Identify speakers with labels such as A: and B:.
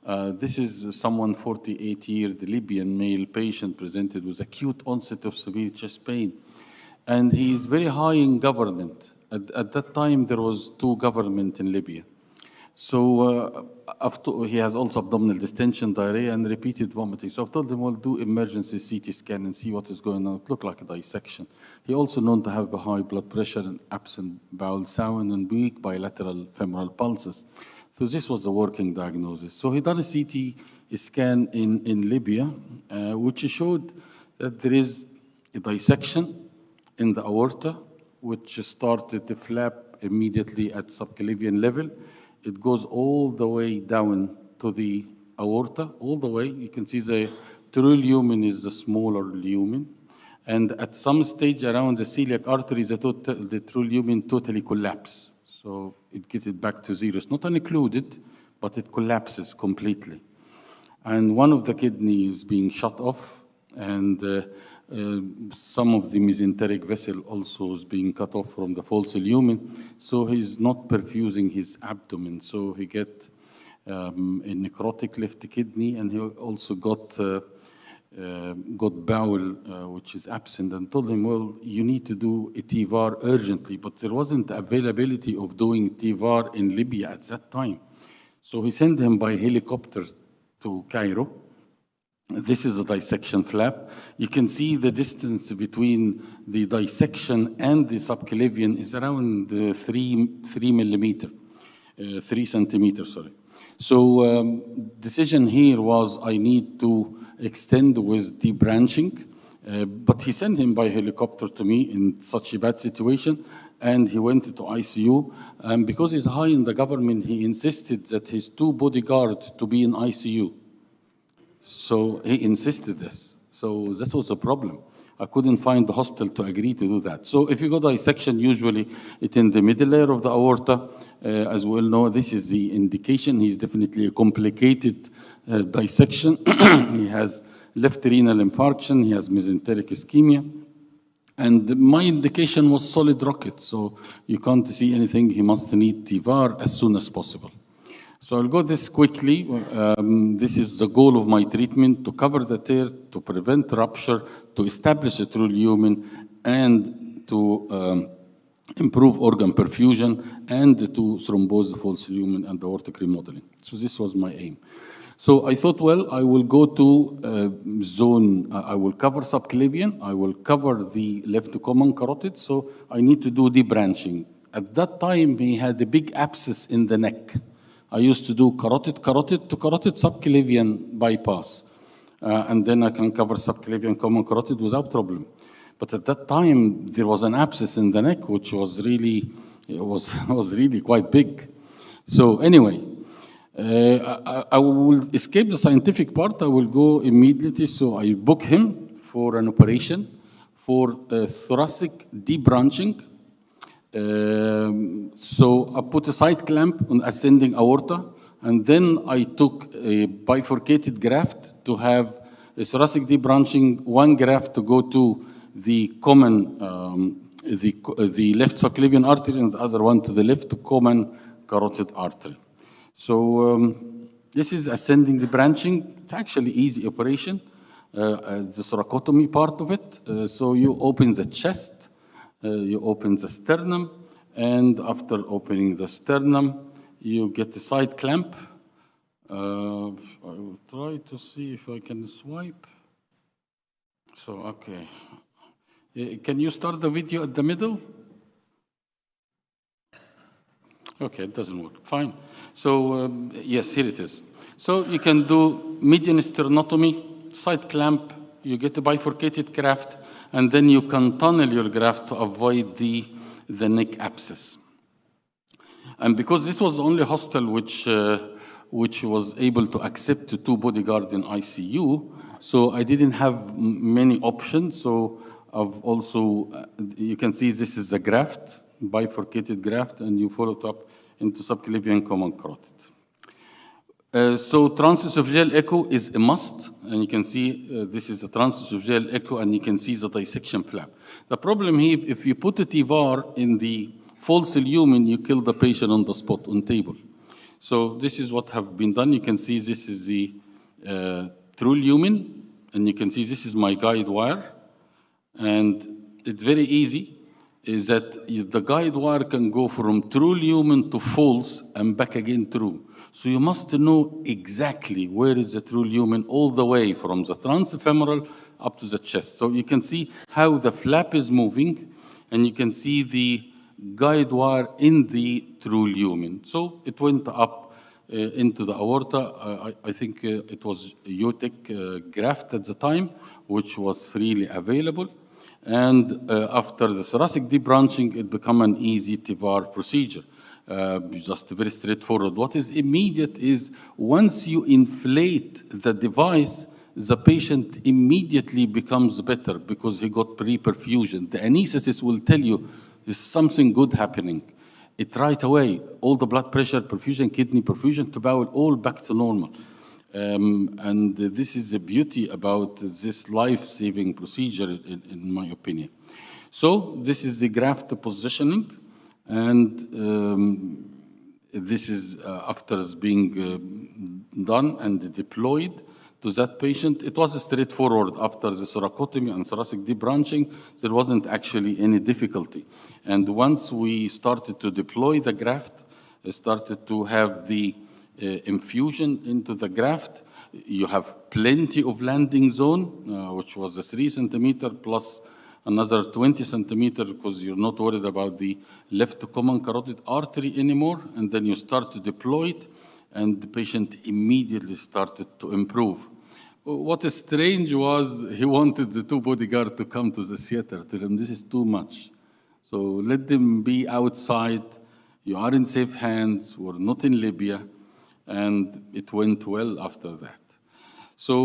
A: This is someone 48-year Libyan male patient presented with acute onset of severe chest pain. And he is very high in government. At that time, there was 2 government in Libya. So after, he has also abdominal distension, diarrhea, and repeated vomiting. So I've told him, well, do emergency CT scan and see what is going on. It looked like a dissection. He also known to have a high blood pressure and absent bowel sound and weak bilateral femoral pulses. So this was the working diagnosis. So he done a CT scan in Libya, which showed that there is a dissection in the aorta, which started to flap immediately at subclavian level. It goes all the way down to the aorta, all the way. You can see the true lumen is the smaller lumen. And at some stage around the celiac artery, the true lumen totally collapses. So it gets it back to zero. It's not unoccluded, but it collapses completely. And one of the kidneys is being shut off, and some of the mesenteric vessel also is being cut off from the false lumen. So he's not perfusing his abdomen. So he get a necrotic left kidney, and he also got bowel, which is absent, and told him, well, you need to do a TVAR urgently, but there wasn't availability of doing TVAR in Libya at that time. So he sent him by helicopters to Cairo. This is a dissection flap. You can see the distance between the dissection and the subclavian is around 3 centimeters, sorry. So decision here was I need to extend with debranching, but he sent him by helicopter to me in such a bad situation, and he went to ICU. And because he's high in the government, he insisted that his 2 bodyguards to be in ICU. So he insisted this. So that was a problem. I couldn't find the hospital to agree to do that. So if you go dissection, usually it's in the middle layer of the aorta. As we all know, this is the indication. He's definitely a complicated dissection. He has left renal infarction. He has mesenteric ischemia. And my indication was solid rocket. So you can't see anything. He must need TVAR as soon as possible. So I'll go this quickly. This is the goal of my treatment, to cover the tear, to prevent rupture, to establish a true lumen, and to improve organ perfusion, and to thrombose the false lumen and aortic remodeling. So this was my aim. So I thought, well, I will go to zone, I will cover subclavian, I will cover the left common carotid, so I need to do debranching. At that time, he had a big abscess in the neck. I used to do carotid to carotid subclavian bypass. And then I can cover subclavian common carotid without problem. But at that time, there was an abscess in the neck, which was really, was really quite big. So anyway, I will escape the scientific part. I will go immediately. So I book him for an operation for thoracic debranching. So I put a side clamp on ascending aorta, and then I took a bifurcated graft to have a thoracic debranching, one graft to go to the common, the left subclavian artery, and the other one to the left common carotid artery. So this is ascending debranching. It's actually easy operation, the thoracotomy part of it. So you open the chest, you open the sternum, and after opening the sternum, you get the side clamp. I will try to see if I can swipe. So, okay. Can you start the video at the middle? Okay, it doesn't work. Fine. So, yes, here it is. So you can do median sternotomy, side clamp, you get a bifurcated graft, and then you can tunnel your graft to avoid the neck abscess. And because this was the only hospital which was able to accept the 2 bodyguards in ICU, so I didn't have many options. So I've also, you can see this is a graft, bifurcated graft, and you follow it up into subclavian common carotid. So transesophageal echo is a must, and you can see this is a transesophageal echo, and you can see the dissection flap. The problem here, if you put a TVAR in the false lumen, you kill the patient on the spot, on table. So this is what have been done. You can see this is the true lumen, and you can see this is my guide wire. And it's very easy, is that the guide wire can go from true lumen to false and back again true. So you must know exactly where is the true lumen all the way from the transfemoral up to the chest. So you can see how the flap is moving, and you can see the guide wire in the true lumen. So it went up into the aorta. I think it was aortic graft at the time, which was freely available. And after the thoracic debranching, it became an easy TEVAR procedure. Just very straightforward. What is immediate is once you inflate the device, the patient immediately becomes better because he got pre-perfusion. The anesthetist will tell you there's something good happening. It right away, all the blood pressure, perfusion, kidney perfusion to bowel, all back to normal. And this is the beauty about this life-saving procedure, in my opinion. So this is the graft positioning, and this is after being done and deployed to that patient. It was straightforward after the thoracotomy and thoracic debranching. There wasn't actually any difficulty. And once we started to deploy the graft, started to have the infusion into the graft, you have plenty of landing zone, which was a 3 centimeter plus another 20 centimeter, because you're not worried about the left common carotid artery anymore. And then you start to deploy it, and the patient immediately started to improve. What is strange was he wanted the 2 bodyguards to come to the theater, tell him this is too much. So let them be outside. You are in safe hands. We're not in Libya. And it went well after that. So